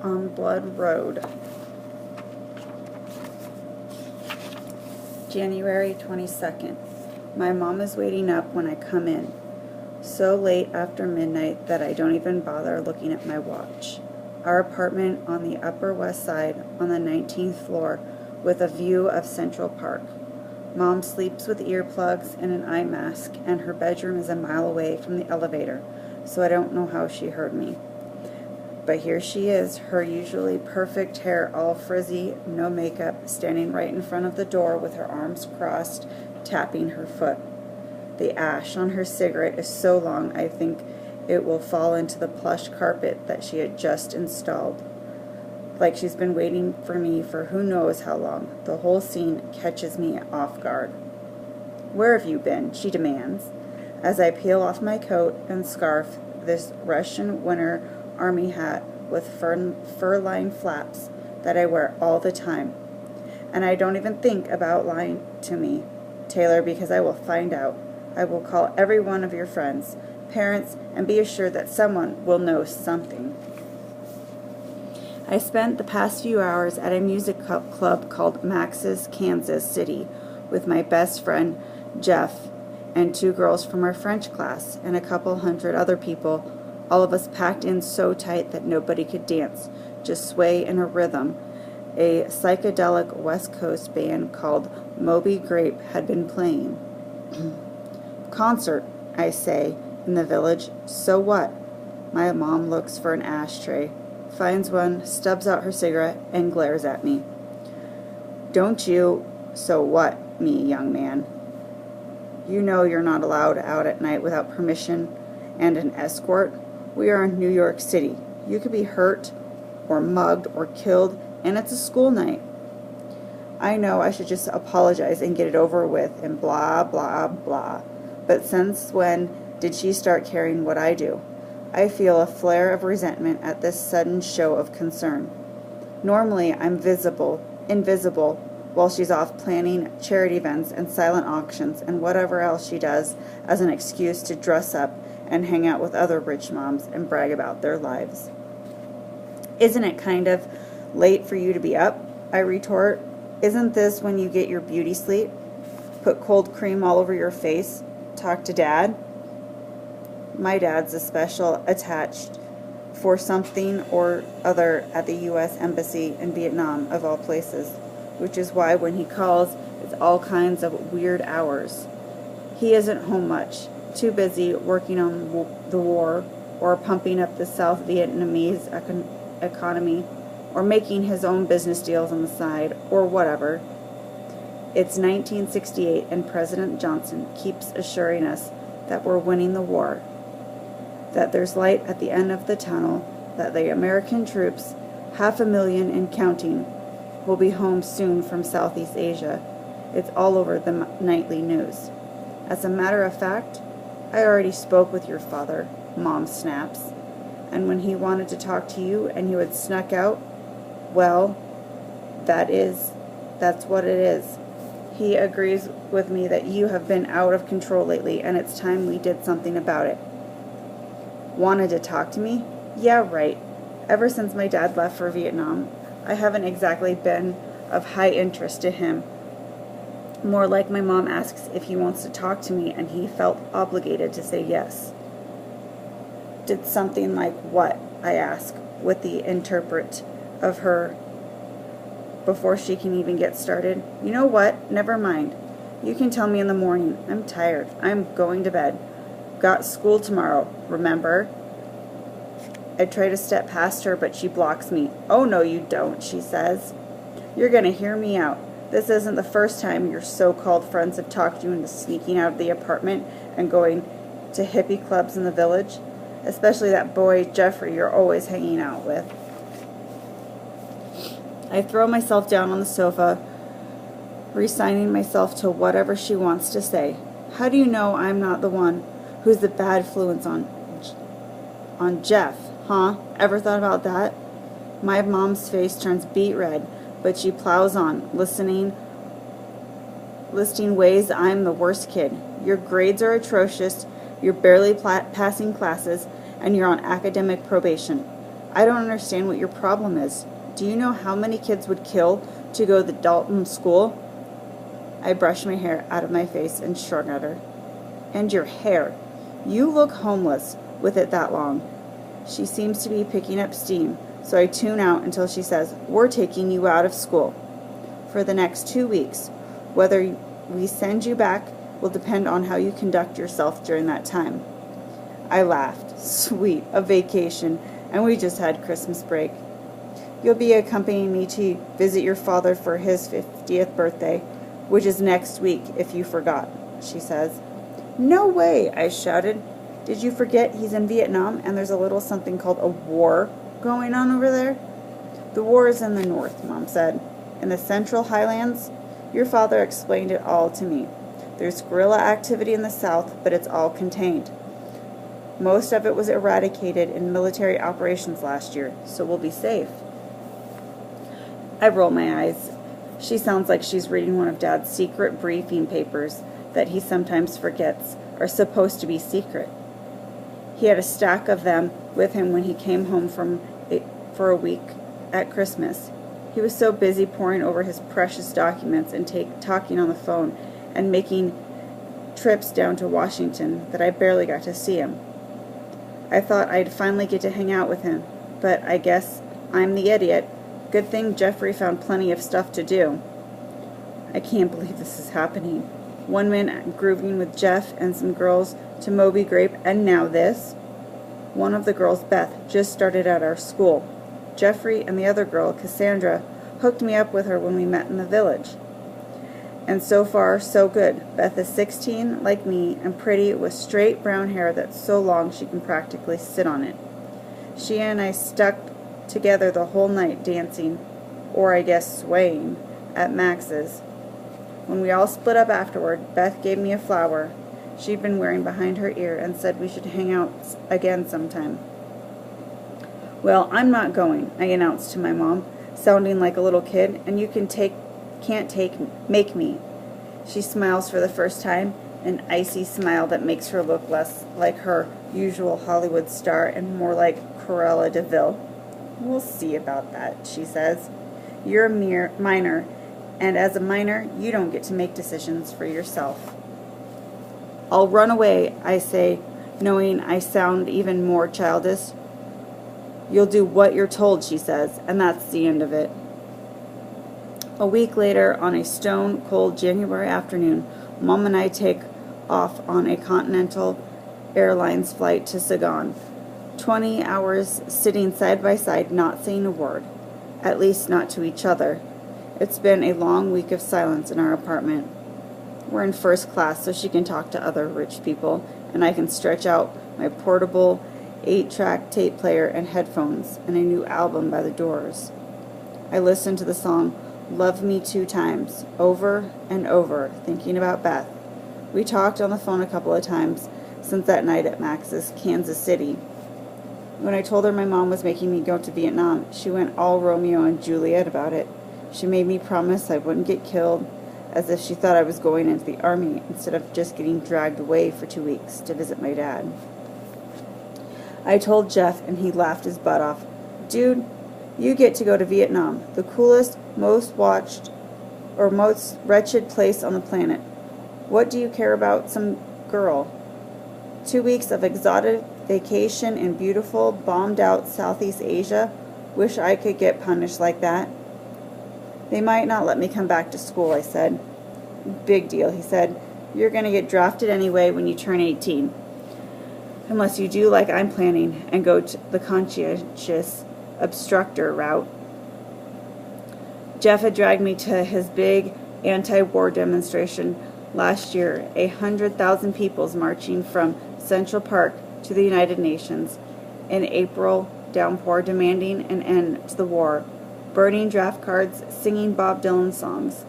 on Blood Road. January 22nd. My mom is waiting up when I come in. So late after midnight that I don't even bother looking at my watch. Our apartment on the Upper West Side on the 19th floor with a view of Central Park. Mom sleeps with earplugs and an eye mask, and her bedroom is a mile away from the elevator, so I don't know how she heard me. But here she is, her usually perfect hair all frizzy, no makeup, standing right in front of the door with her arms crossed, tapping her foot. The ash on her cigarette is so long I think it will fall into the plush carpet that she had just installed. Like she's been waiting for me for who knows how long. The whole scene catches me off guard. "Where have you been?" she demands, as I peel off my coat and scarf, this Russian winter army hat with fur-lined flaps that I wear all the time. And I don't even think about lying to me, Taylor, because I will find out. I will call every one of your friends, parents, and be assured that someone will know something. I spent the past few hours at a music club called Max's Kansas City with my best friend, Jeff, and 2 girls from our French class, and a couple hundred other people, all of us packed in so tight that nobody could dance, just sway in a rhythm. A psychedelic West Coast band called Moby Grape had been playing. "Concert," I say, in the village. "So what?" My mom looks for an ashtray, finds one, stubs out her cigarette, and glares at me. "Don't you, so what, me, young man? You know you're not allowed out at night without permission and an escort. We are in New York City. You could be hurt or mugged or killed, and it's a school night." I know I should just apologize and get it over with and blah, blah, blah. But since when did she start caring what I do? I feel a flare of resentment at this sudden show of concern. Normally I'm invisible, while she's off planning charity events and silent auctions and whatever else she does as an excuse to dress up and hang out with other rich moms and brag about their lives. "Isn't it kind of late for you to be up?" I retort. "Isn't this when you get your beauty sleep? Put cold cream all over your face? Talk to Dad?" My dad's a special attached for something or other at the U.S. Embassy in Vietnam, of all places, which is why when he calls, it's all kinds of weird hours. He isn't home much, too busy working on the war or pumping up the South Vietnamese economy or making his own business deals on the side or whatever. It's 1968 and President Johnson keeps assuring us that we're winning the war, that there's light at the end of the tunnel, that the American troops, 500,000 and counting, will be home soon from Southeast Asia. It's all over the nightly news. As a matter of fact, I already spoke with your father, Mom snaps. And when he wanted to talk to you and you had snuck out, well, that's what it is. He agrees with me that you have been out of control lately and it's time we did something about it. Wanted to talk to me? Yeah, right. Ever since my dad left for Vietnam, I haven't exactly been of high interest to him. More like my mom asks if he wants to talk to me and he felt obligated to say yes. Did something like what? I ask, with the interpret of her before she can even get started. You know what? Never mind. You can tell me in the morning. I'm tired. I'm going to bed. Got school tomorrow, remember? I try to step past her, but she blocks me. Oh, no, you don't, she says. You're going to hear me out. This isn't the first time your so-called friends have talked you into sneaking out of the apartment and going to hippie clubs in the village, especially that boy Jeffrey you're always hanging out with. I throw myself down on the sofa, resigning myself to whatever she wants to say. How do you know I'm not the one who's the bad influence on Jeff, huh? Ever thought about that? My mom's face turns beet red, but she plows on, listing ways I'm the worst kid. Your grades are atrocious, you're barely passing classes, and you're on academic probation. I don't understand what your problem is. Do you know how many kids would kill to go to the Dalton school? I brushed my hair out of my face and shrugged at her. And your hair. You look homeless with it that long. She seems to be picking up steam, so I tune out until she says, we're taking you out of school for the next 2 weeks. Whether we send you back will depend on how you conduct yourself during that time. I laughed. Sweet, a vacation, and we just had Christmas break. You'll be accompanying me to visit your father for his 50th birthday, which is next week, if you forgot, she says. No way, I shouted. Did you forget he's in Vietnam and there's a little something called a war going on over there? The war is in the north, Mom said. In the central highlands? Your father explained it all to me. There's guerrilla activity in the south, but it's all contained. Most of it was eradicated in military operations last year, so we'll be safe. I roll my eyes. She sounds like she's reading one of Dad's secret briefing papers that he sometimes forgets are supposed to be secret. He had a stack of them with him when he came home for a week at Christmas. He was so busy poring over his precious documents and talking on the phone and making trips down to Washington that I barely got to see him. I thought I'd finally get to hang out with him, but I guess I'm the idiot. Good thing Jeffrey found plenty of stuff to do. I can't believe this is happening. One minute grooving with Jeff and some girls to Moby Grape, and now this. One of the girls, Beth, just started at our school. Jeffrey and the other girl, Cassandra, hooked me up with her when we met in the village. And so far, so good. Beth is 16, like me, and pretty, with straight brown hair that's so long she can practically sit on it. She and I stuck together the whole night dancing, or I guess swaying, at Max's. When we all split up afterward, Beth gave me a flower she'd been wearing behind her ear and said we should hang out again sometime. Well, I'm not going, I announced to my mom, sounding like a little kid, and you can't make me. She smiles for the first time, an icy smile that makes her look less like her usual Hollywood star and more like Cruella de Vil. We'll see about that, she says. You're a minor, and as a minor, you don't get to make decisions for yourself. I'll run away, I say, knowing I sound even more childish. You'll do what you're told, she says, and that's the end of it. A week later, on a stone-cold January afternoon, Mom and I take off on a Continental Airlines flight to Saigon. 20 hours sitting side by side, not saying a word, at least not to each other. It's been a long week of silence in our apartment. We're in first class so she can talk to other rich people, and I can stretch out my portable 8-track tape player and headphones and a new album by the Doors. I listen to the song Love Me 2 Times, over and over, thinking about Beth. We talked on the phone a couple of times since that night at Max's, Kansas City. When I told her my mom was making me go to Vietnam, she went all Romeo and Juliet about it. She made me promise I wouldn't get killed, as if she thought I was going into the army instead of just getting dragged away for 2 weeks to visit my dad. I told Jeff, and he laughed his butt off. Dude, you get to go to Vietnam, the coolest, most watched, or most wretched place on the planet. What do you care about some girl? 2 weeks of exotic vacation in beautiful, bombed-out Southeast Asia? Wish I could get punished like that. They might not let me come back to school, I said. Big deal, he said. You're going to get drafted anyway when you turn 18. Unless you do like I'm planning and go to the conscientious obstructor route. Jeff had dragged me to his big anti-war demonstration last year, 100,000 people marching from Central Park to the United Nations in April downpour demanding an end to the war, burning draft cards, singing Bob Dylan songs.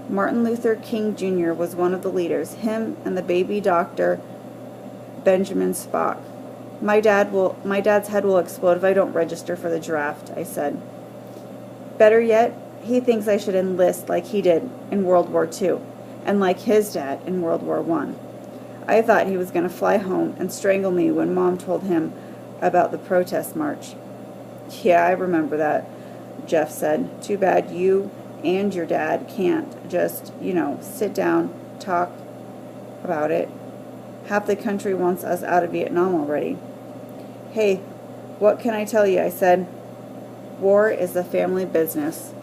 Martin Luther King Jr. was one of the leaders, him and the baby doctor Benjamin Spock. My dad's head will explode if I don't register for the draft, I said. Better yet, he thinks I should enlist like he did in World War II, and like his dad in World War I. I thought he was going to fly home and strangle me when Mom told him About the protest march. Yeah, I remember that, Jeff said. Too bad you and your dad can't just, sit down, talk about it. Half the country wants us out of Vietnam already. Hey, what can I tell you? I said. War is a family business.